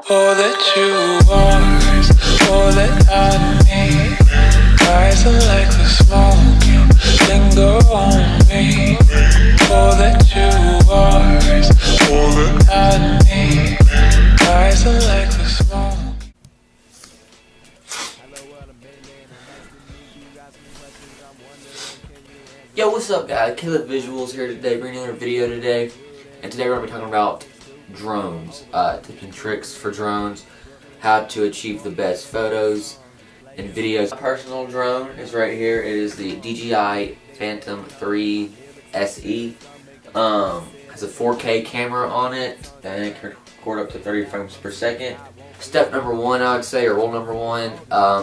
All that you are is all that I need. Rising like the smoke, you linger on me. All that you are is all that I need. Rising like the smoke. Yo, what's up guys? Killer Visuals here today, bringing another video today. And today we're going to be talking about drones, tips and tricks for drones, how to achieve the best photos and videos. My personal drone is right here. It is the DJI Phantom 3 SE. Has a 4K camera on it and it can record up to 30 frames per second. Step number one, I would say, or rule number one,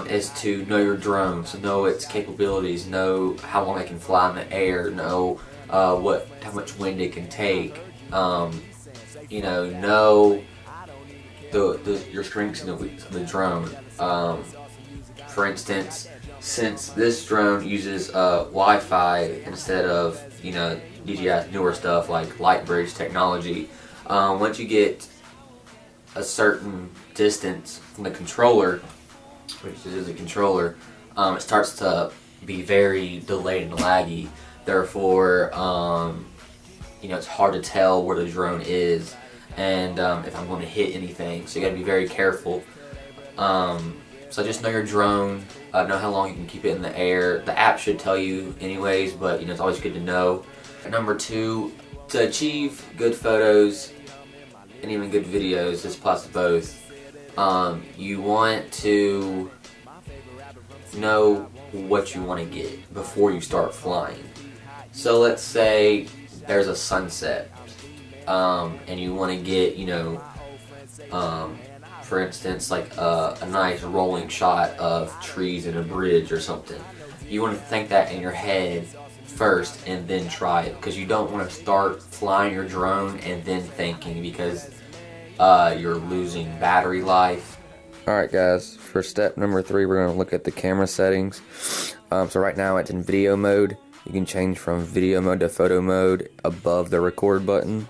is to know your drone. So know its capabilities, know how long it can fly in the air, know how much wind it can take. Know your strengths and the weaknesses of the drone. For instance, since this drone uses Wi-Fi instead of DJI's newer stuff like light bridge technology, once you get a certain distance from the controller, which is a controller, it starts to be very delayed and laggy. Therefore, it's hard to tell where the drone is and if I'm going to hit anything. So you got to be very careful. So just know your drone, know how long you can keep it in the air. The app should tell you anyways, but it's always good to know. Number two, to achieve good photos and even good videos, this applies to both. You want to know what you want to get before you start flying. So let's say there's a sunset, and you want to get, for instance, like a nice rolling shot of trees and a bridge or something. You want to think that in your head first and then try it, because you don't want to start flying your drone and then thinking, because you're losing battery life. Alright guys, for step number 3, we're going to look at the camera settings. So right now it's in video mode. You can change from video mode to photo mode above the record button.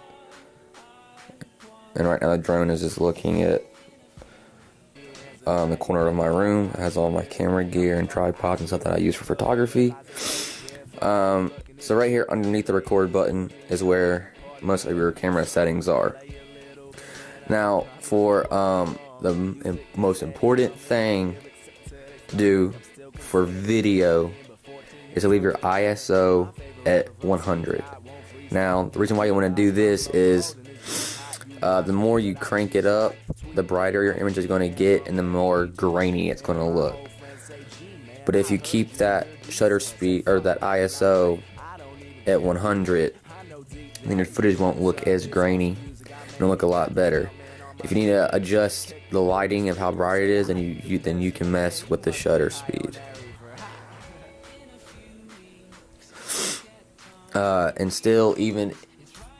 And right now the drone is just looking at the corner of my room. It has all my camera gear and tripods and stuff that I use for photography. So right here underneath the record button is where most of your camera settings are. Now for the most important thing to do for video is to leave your ISO at 100. Now the reason why you want to do this is the more you crank it up, the brighter your image is going to get and the more grainy it's going to look. But if you keep that shutter speed or that ISO at 100, then your footage won't look as grainy. It'll look a lot better. If you need to adjust the lighting of how bright it is, then you can mess with the shutter speed. And still, even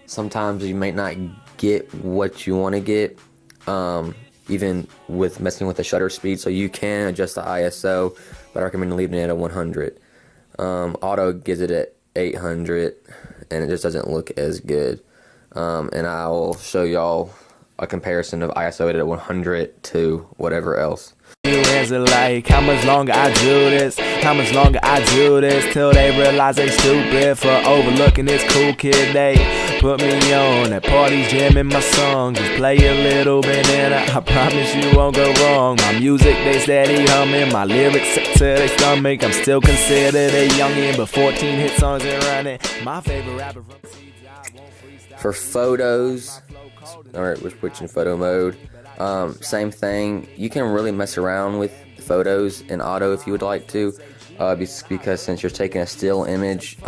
sometimes you may not get what you want to get, even with messing with the shutter speed. So you can adjust the ISO, but I recommend leaving it at 100. Auto gives it at 800, and it just doesn't look as good. And I will show y'all a comparison of ISO at 100 to whatever else. Is it like how much longer I do this? How much longer I do this till they realize they stupid for overlooking this cool kid they put me on at parties jamming my song. Just play a little Bandana, I promise you won't go wrong. My music they steady humming, my lyrics set to their stomach. I'm still considered a youngin', but 14 hit songs and running. My favorite rapper from For photos, alright, we're switching photo mode. Same thing. You can really mess around with photos in auto if you would like to, because since you're taking a still image,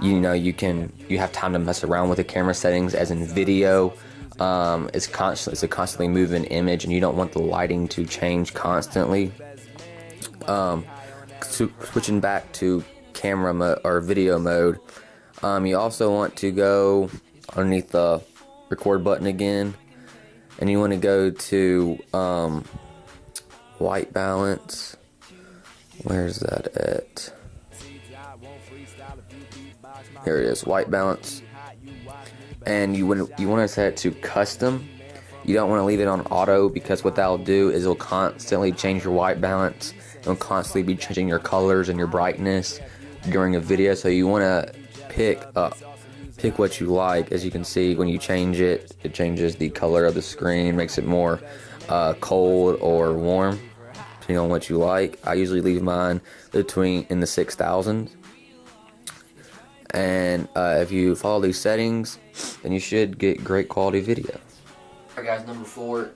you have time to mess around with the camera settings. As in video, it's a constantly moving image, and you don't want the lighting to change constantly. Switching back to camera mode or video mode, you also want to go underneath the record button again, and you want to go to white balance. Where's that at? Here it is, white balance. And you want to set it to custom. You don't want to leave it on auto, because what that'll do is it'll constantly change your white balance. It'll constantly be changing your colors and your brightness during a video. So you want to pick what you like. As you can see, when you change it, it changes the color of the screen, makes it more cold or warm, depending on what you like. I usually leave mine in the 6,000s. And if you follow these settings, then you should get great quality video. Alright guys, number 4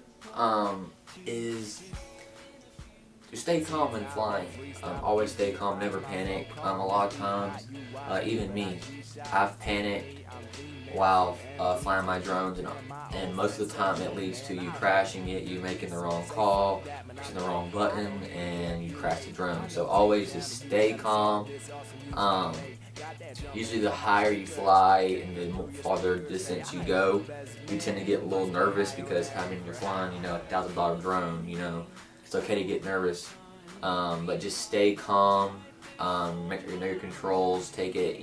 is to stay calm when flying. Always stay calm, never panic. A lot of times, even me, I've panicked while flying my drones, and most of the time it leads to you crashing it, you making the wrong call, pushing the wrong button, and you crash the drone. So always just stay calm. Usually the higher you fly and the farther distance you go, you tend to get a little nervous, because you're flying, a $1,000 drone, it's okay to get nervous, but just stay calm, make sure you know your controls, take it,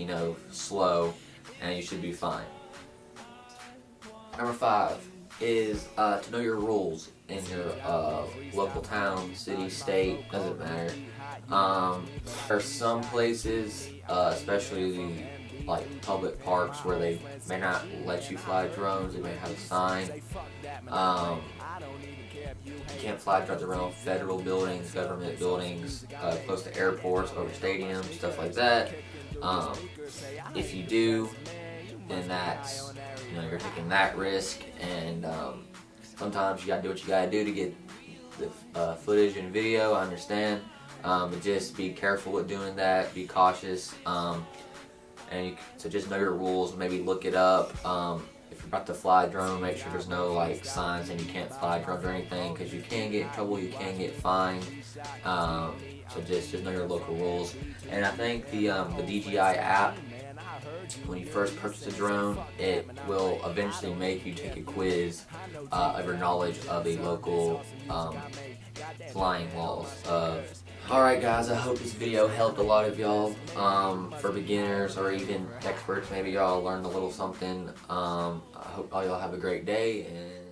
slow, and you should be fine. Number 5 is to know your rules in your local town, city, state, doesn't matter. There are some places, especially like public parks, where they may not let you fly drones. They may have a sign. You can't fly drones around federal buildings, government buildings, close to airports, over stadiums, stuff like that. If you do, then that's, you're taking that risk, and sometimes you gotta do what you gotta do to get the footage and video. I understand, but just be careful with doing that. Be cautious, so just know your rules. Maybe look it up. If you're about to fly a drone, make sure there's no signs saying you can't fly drones or anything, because you can get in trouble. You can get fined. So just know your local rules. And I think the DJI app, when you first purchase a drone, it will eventually make you take a quiz of your knowledge of the local flying laws. Alright guys, I hope this video helped a lot of y'all. For beginners or even experts, maybe y'all learned a little something. I hope all y'all have a great day, and